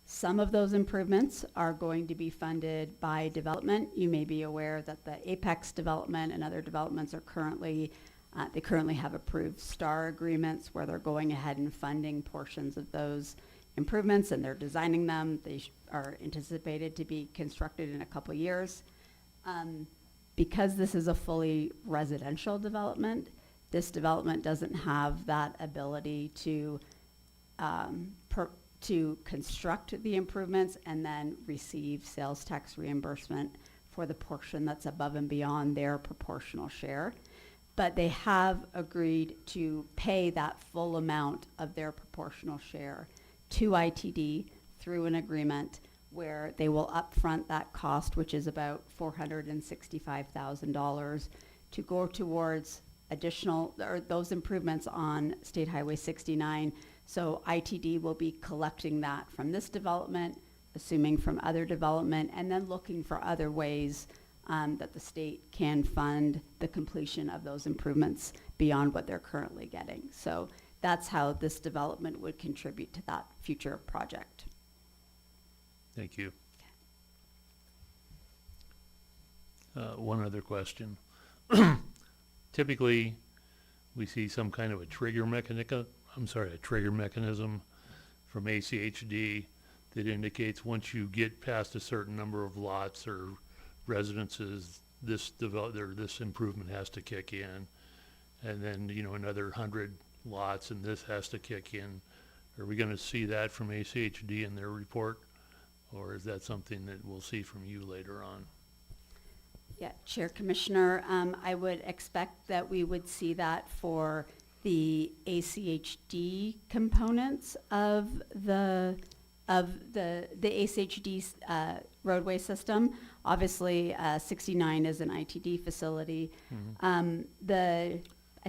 Some of those improvements are going to be funded by development. You may be aware that the Apex development and other developments are currently have approved STAR agreements where they're going ahead and funding portions of those improvements, and they're designing them. They are anticipated to be constructed in a couple years. Because this is a fully residential development, this development doesn't have that ability to construct the improvements and then receive sales tax reimbursement for the portion that's above and beyond their proportional share. but they have agreed to pay that full amount of their proportional share to ITD through an agreement where they will upfront that cost, which is about $465,000, to go towards additional, or those improvements on State Highway 69. So ITD will be collecting that from this development, assuming from other development, and then looking for other ways that the state can fund the completion of those improvements beyond what they're currently getting. So that's how this development would contribute to that future project. Thank you. One other question. Typically, we see some kind of a trigger mechanism from ACHD that indicates once you get past a certain number of lots or residences, this improvement has to kick in. And then, another 100 lots and this has to kick in. Are we gonna see that from ACHD in their report? Or is that something that we'll see from you later on? Yeah, Chair Commissioner, I would expect that we would see that for the ACHD components of the ACHD roadway system. Obviously, 69 is an ITD facility. I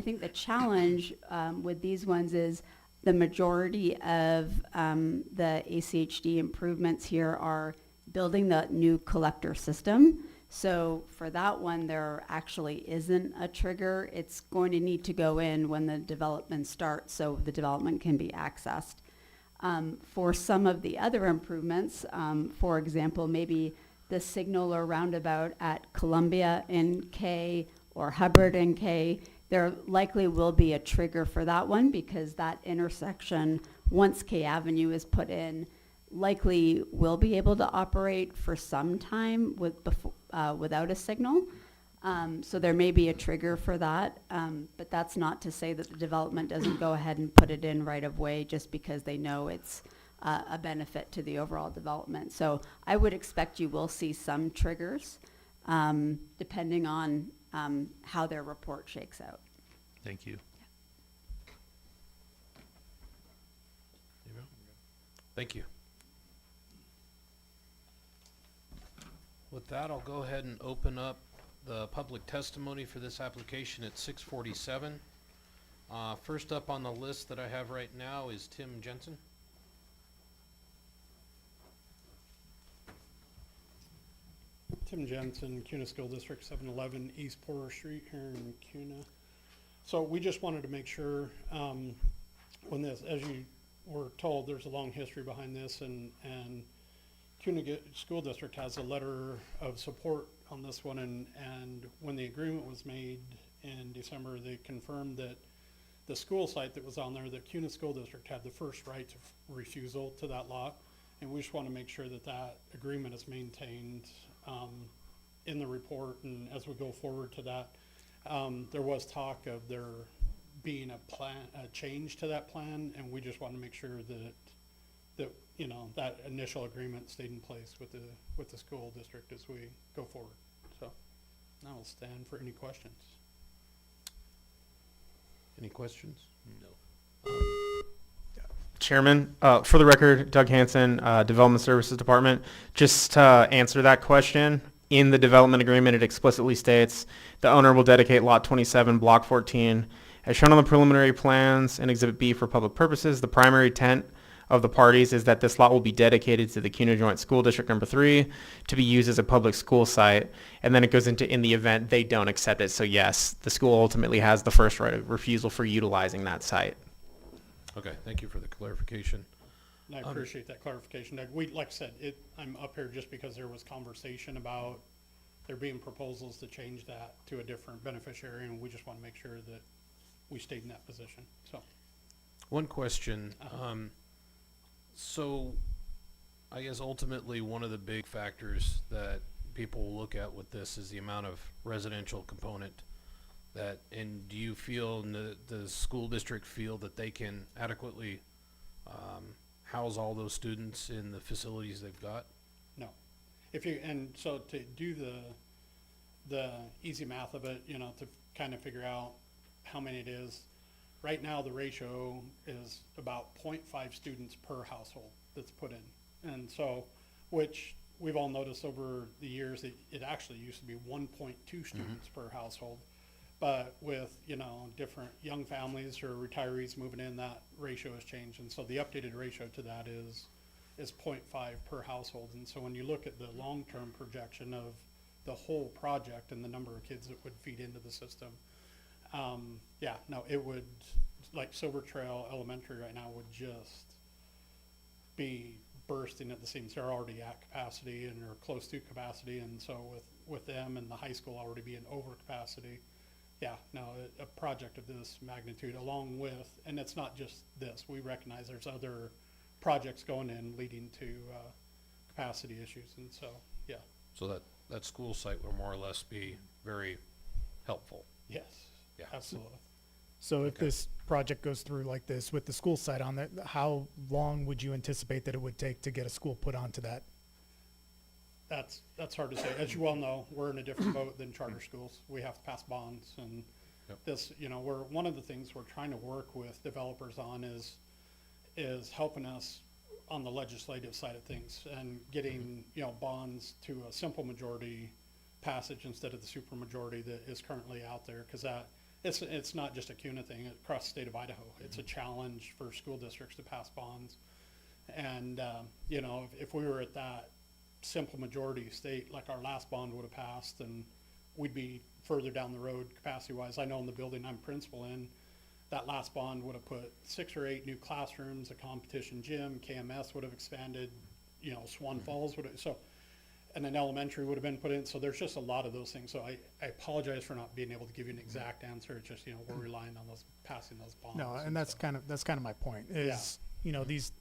think the challenge with these ones is the majority of the ACHD improvements here are building the new collector system. So for that one, there actually isn't a trigger. It's going to need to go in when the development starts so the development can be accessed. For some of the other improvements, for example, maybe the signal or roundabout at Columbia NK or Hubbard NK, there likely will be a trigger for that one because that intersection, once K Avenue is put in, likely will be able to operate for some time without a signal. So there may be a trigger for that, but that's not to say that the development doesn't go ahead and put it in right of way just because they know it's a benefit to the overall development. So I would expect you will see some triggers depending on how their report shakes out. Thank you. Thank you. With that, I'll go ahead and open up the public testimony for this application at 6:47. First up on the list that I have right now is Tim Jensen. Tim Jensen, CUNA School District 711 East Porter Street here in CUNA. So we just wanted to make sure, when this, as you were told, there's a long history behind this, and CUNA School District has a letter of support on this one, and when the agreement was made in December, they confirmed that the school site that was on there, that CUNA School District had the first right of refusal to that lot, and we just want to make sure that that agreement is maintained in the report, and as we go forward to that, there was talk of there being a change to that plan, and we just want to make sure that that initial agreement stayed in place with the school district as we go forward. So now I'll stand for any questions. Any questions? No. Chairman, for the record, Doug Hansen, Development Services Department. Just to answer that question, in the development agreement, it explicitly states the owner will dedicate Lot 27, Block 14, as shown on the preliminary plans in Exhibit B for public purposes. The primary intent of the parties is that this lot will be dedicated to the CUNA Joint School District Number 3 to be used as a public school site, and then it goes into in the event they don't accept it. So yes, the school ultimately has the first right of refusal for utilizing that site. Okay, thank you for the clarification. And I appreciate that clarification, Doug. Like I said, I'm up here just because there was conversation about there being proposals to change that to a different beneficiary, and we just want to make sure that we stayed in that position, so. One question. So I guess ultimately one of the big factors that people will look at with this is the amount of residential component and do you feel, the school district feel that they can adequately house all those students in the facilities they've got? No. So to do the easy math of it, to kind of figure out how many it is. Right now, the ratio is about 0.5 students per household that's put in. And so, which we've all noticed over the years, it actually used to be 1.2 students per household. But with, you know, different young families or retirees moving in, that ratio has changed. And so the updated ratio to that is 0.5 per household. And so when you look at the long-term projection of the whole project and the number of kids that would feed into the system, yeah, no, it would, like Silver Trail Elementary right now would just be bursting at the seams. They're already at capacity and are close to capacity. And so with them and the high school already being over capacity, yeah, no, a project of this magnitude along with, and it's not just this, we recognize there's other projects going in leading to capacity issues. And so, yeah, So that school site will more or less be very helpful. yes, Yeah. absolutely. So if Okay. this project goes through like this with the school site on it, how long would you anticipate that it would take to get a school put onto that? That's hard to say. As you well know, we're in a different boat than charter schools. We have to pass bonds and Yep. this, you know, one of the things we're trying to work with developers on is helping us on the legislative side of things and getting, you know, bonds to a simple majority passage instead of the super majority that is currently out there. Cause it's not just a CUNA thing, across the state of Idaho. It's a challenge for school districts to pass bonds. And, you know, if we were at that simple majority state, like our last bond would have passed, and we'd be further down the road capacity wise. I know in the building I'm principal in, that last bond would have put 6 or 8 new classrooms, a competition gym, KMS would have expanded, you know, Swan Falls would have, so, and an elementary would have been put in. So there's just a lot of those things. So I apologize for not being able to give you an exact answer. It's just, you know, we're relying on those, passing those bonds. No, and that's so. kind of my point is, you know, these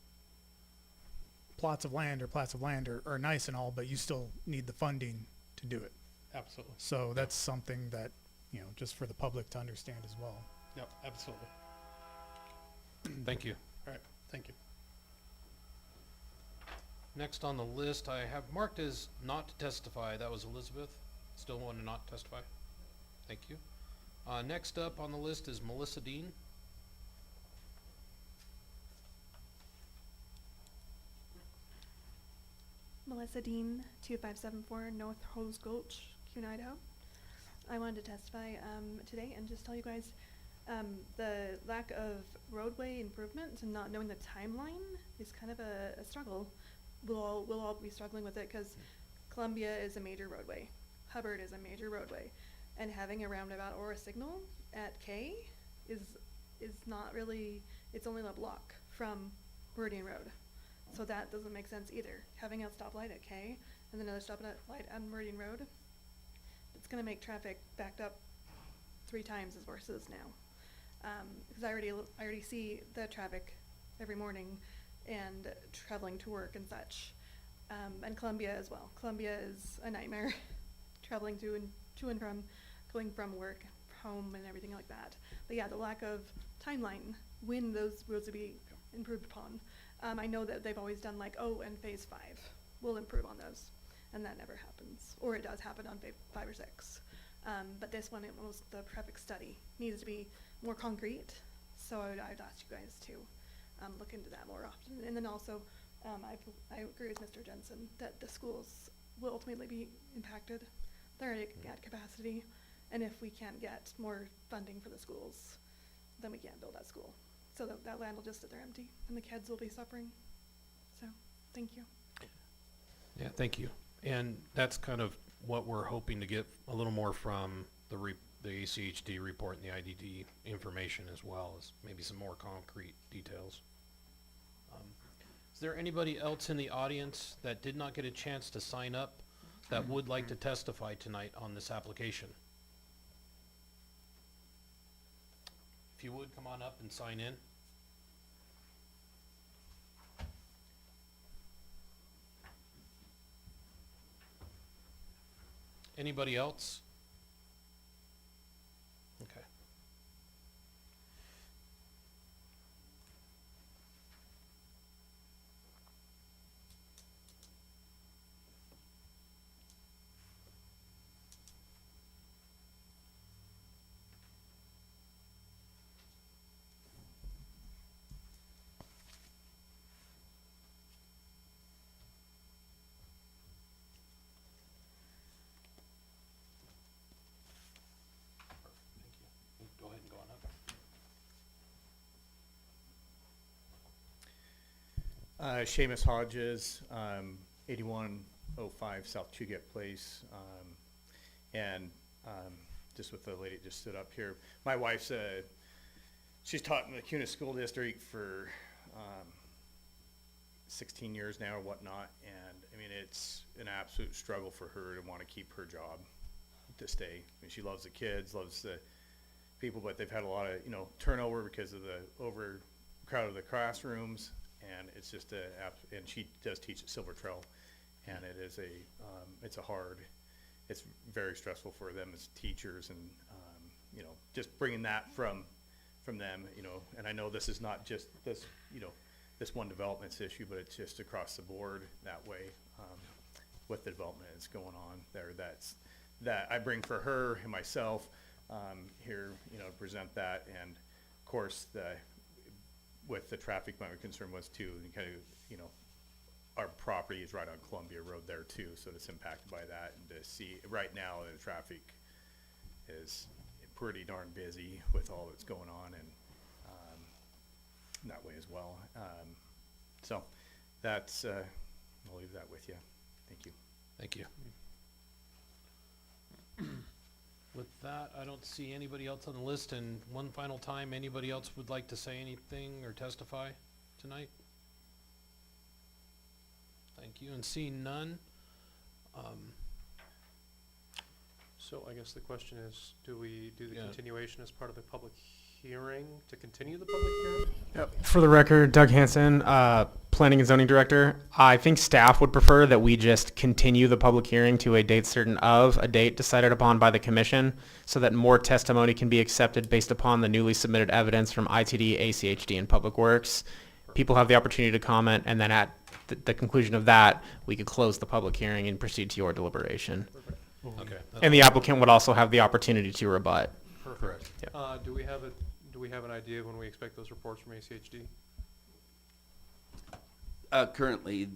plots of land are nice and all, but you still need the funding to do it. Absolutely. So that's something that, you know, just for the public to understand as well. Yep, absolutely. Thank you. All right, thank you. Next on the list, I have marked as not to testify. That was Elizabeth. Still want to not testify? Thank you. Next up on the list is Melissa Dean. Melissa Dean, 2574 North Hose Gulch, Kuhn, Idaho. I wanted to testify today and just tell you guys the lack of roadway improvements and not knowing the timeline is kind of a struggle. We'll all be struggling with it because Columbia is a major roadway. Hubbard is a major roadway. And having a roundabout or a signal at K is not really, it's only a block from Meridian Road. So that doesn't make sense either. Having a stoplight at K and another stoplight on Meridian Road, it's gonna make traffic backed up 3 times as worse as now. Because I already see the traffic every morning and traveling to work and such. And Columbia as well. Columbia is a nightmare traveling to and from, going from work, home and everything like that. But yeah, the lack of timeline when those roads will be improved upon. I know that they've always done like, oh, and phase 5 will improve on those. And that never happens. Or it does happen on 5 or 6. But this one, the traffic study needs to be more concrete. So I'd ask you guys to look into that more often. And then also, I agree with Mr. Jensen that the schools will ultimately be impacted. They're already at capacity. And if we can't get more funding for the schools, then we can't build that school. So that land will just sit there empty and the kids will be suffering. So, thank you. Yeah, thank you. And that's kind of what we're hoping to get a little more from the ACHD report and the IDD information as well, as maybe some more concrete details. Is there anybody else in the audience that did not get a chance to sign up that would like to testify tonight on this application? If you would, come on up and sign in. Anybody else? Okay. Seamus Hodges, 8105 South Chugett Place. Just with the lady that just stood up here, my wife's she's taught in the CUNA School District for 16 years now or whatnot, and I mean it's an absolute struggle for her to want to keep her job, to stay. I mean, she loves the kids, loves the people, but they've had a lot of turnover because of the overcrowd of the classrooms, and it's just and she does teach at Silver Trail, and it is it's very stressful for them as teachers, and just bringing that from them, and I know this is not just this one development's issue, but it's just across the board that way, with the development that's going on there. That I bring for her and myself here, to present that, and of course with the traffic, my concern was too, and kind of, our property is right on Columbia Road there too, so it's impacted by that, and to see right now the traffic is pretty darn busy with all that's going on, and that way as well. So that's, I'll leave that with you. Thank you. Thank you. With that, I don't see anybody else on the list, and one final time, anybody else would like to say anything or testify tonight? Thank you, and seeing none, So I guess the question is, do we do the Yeah. continuation as part of the public hearing to continue the public hearing? For the record, Doug Hansen, Planning and Zoning Director. I think staff would prefer that we just continue the public hearing to a date certain of a date decided upon by the commission, so that more testimony can be accepted based upon the newly submitted evidence from ITD, ACHD, and Public Works. People have the opportunity to comment, and then at the conclusion of that, we could close the public hearing and proceed to your deliberation. okay. And the applicant would also have the opportunity to rebut. Correct. Do we have an idea of when we expect those reports from ACHD? Currently,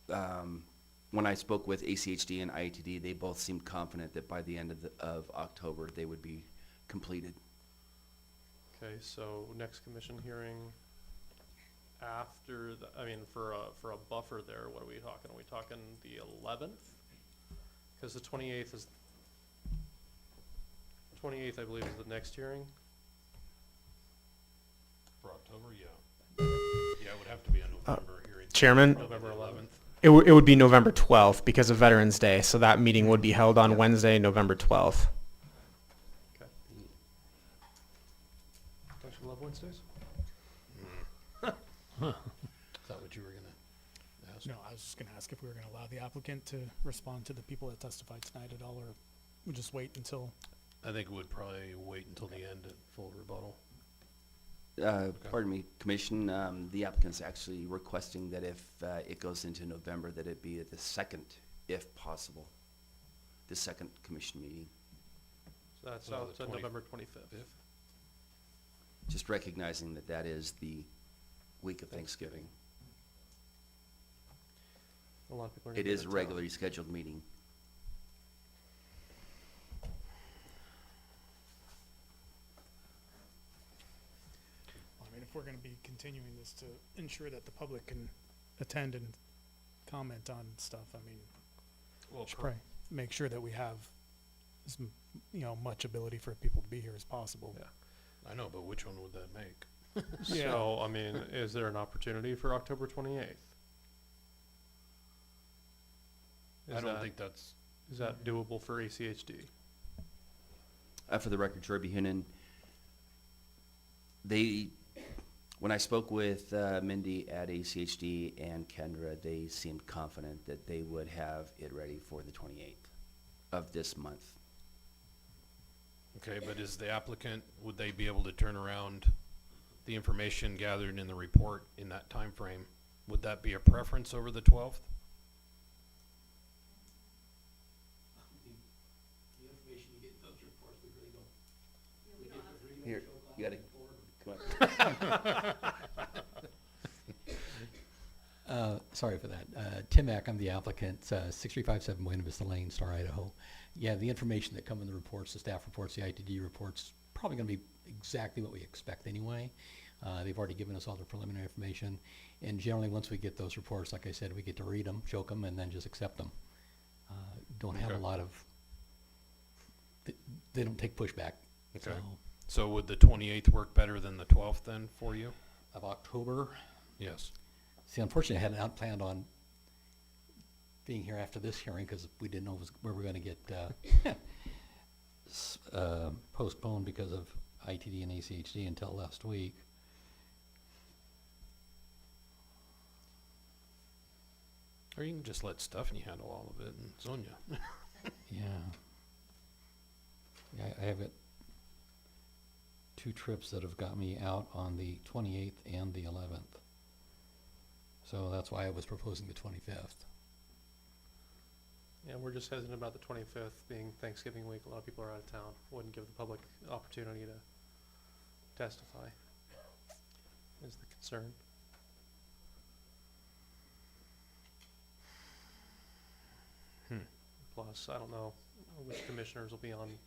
when I spoke with ACHD and IATD, they both seemed confident that by the end of October, they would be completed. Okay, so next commission hearing after for a buffer there, what are we talking? Are we talking the 11th? Because the 28th is, 28th I believe is the next hearing. For October, yeah. Yeah, it would have to be a November hearing. Chairman, November 11th. it would be November 12th because of Veterans Day, so that meeting would be held on Wednesday, November 12th. Okay. Don't you love Wednesdays? Is that what you were gonna ask? No, I was just gonna ask if we were gonna allow the applicant to respond to the people that testified tonight at all, or we just wait until. I think it would probably wait until the end at full rebuttal. Pardon me, Commission, the applicant's actually requesting that if it goes into November, that it be at the second, if possible, the second commission meeting. So that's Well, out the to 20 November 25th. Just recognizing that that is the week of Thanksgiving. A lot of people are. It gonna is be a out of town. regularly scheduled meeting. I mean, if we're gonna be continuing this to ensure that the public can attend and comment on stuff, I mean, Well, should probably make sure that we have much ability for people to be here as possible. Yeah. I know, but which one would that make? Yeah. So, is there an opportunity for October 28th? I don't think that's, Is that doable for ACHD? For the record, Troy Buchanan, when I spoke with Mindy at ACHD and Kendra, they seemed confident that they would have it ready for the 28th of this month. okay, but is the applicant, would they be able to turn around the information gathered in the report in that time frame? Would that be a preference over the 12th? Here, you gotta come on. Sorry for that. Tim Mack, I'm the applicant, 6357 Buena Vista Lane, Star, Idaho. Yeah, the information that come in the reports, the staff reports, the ITD reports, probably going to be exactly what we expect anyway. They've already given us all the preliminary information, and generally, once we get those reports, like I said, we get to read them, choke them, and then just accept them. Don't have a Okay. lot of, they don't take pushback. Okay. So, So would the 28th work better than the 12th then for you? of October, Yes. see, unfortunately, I had not planned on being here after this hearing, because we didn't know where we're gonna get, postponed because of ITD and ACHD until last week. Or you can just let Stephanie handle all of it and Sonia. Yeah. Yeah, I have got 2 trips that have got me out on the 28th and the 11th. So that's why I was proposing the 25th. Yeah, we're just hesitant about the 25th being Thanksgiving week. A lot of people are out of town. Wouldn't give the public opportunity to testify, is the concern. Plus, I don't know which commissioners will be on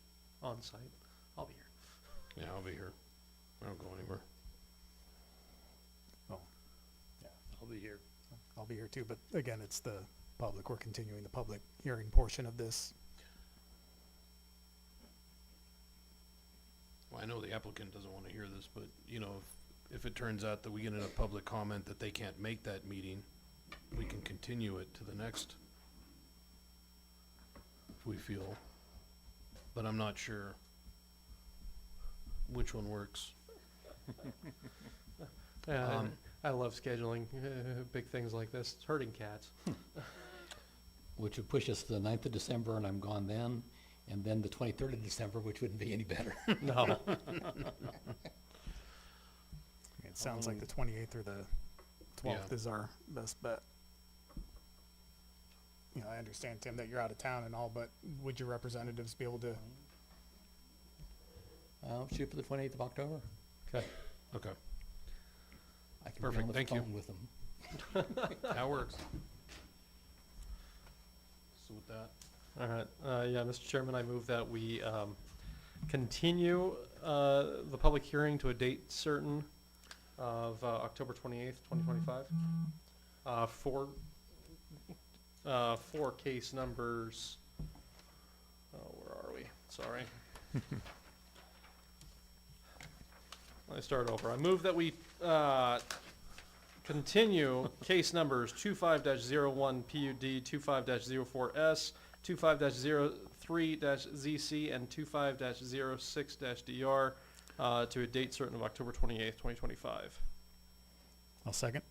site. I'll be here. Yeah, I'll be here. I don't go anywhere. I'll be here. I'll be here too, but again, it's the public. We're continuing the public hearing portion of this. Well, I know the applicant doesn't want to hear this, but, you know, if it turns out that we get in a public comment that they can't make that meeting, we can continue it to the next, if we feel. But I'm not sure which one works. Yeah, I love scheduling big things like this. It's hurting cats. Which would push us to the 9th of December, and I'm gone then, and then the 23rd of December, which wouldn't be any better. No. It sounds like the 28th or the 12th Yeah. is our best bet. You know, I understand, Tim, that you're out of town and all, but would your representatives be able to? Shoot for the 28th of October. Okay. I can Perfect, be on the thank you. phone with them. That works. So with that, All right, yeah, Mr. Chairman, I move that we continue the public hearing to a date certain of October 28th, 2025, for case numbers, where are we? Sorry. Let me start over. I move that we continue case numbers 25-01 PUD, 25-04S, 25-03-ZC, and 25-06-DR to a date certain of October 28th, 2025. I'll second.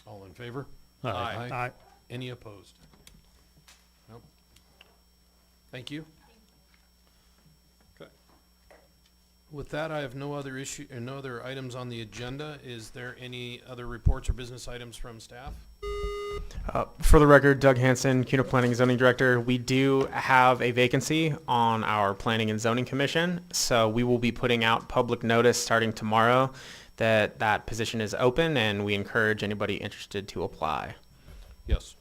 all in favor? Aye. Aye. Any opposed? Nope. Thank you. Okay. With that, I have no other no other items on the agenda. Is there any other reports or business items from staff? For the record, Doug Hansen, CUNA Planning and Zoning Director. We do have a vacancy on our Planning and Zoning Commission, so we will be putting out public notice starting tomorrow that that position is open, and we encourage anybody interested to apply. Yes.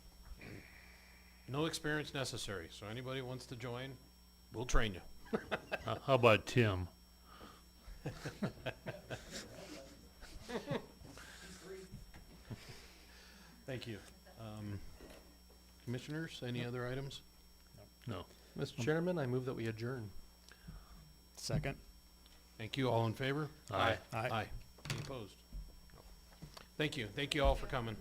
No experience necessary, so anybody who wants to join, we'll train you. How about Tim? Thank you. Commissioners, any other items? No. Mr. Chairman, I move that we adjourn. Second. Thank you. All in favor? Aye. Aye. Aye. Any opposed? Thank you. Thank you all for coming.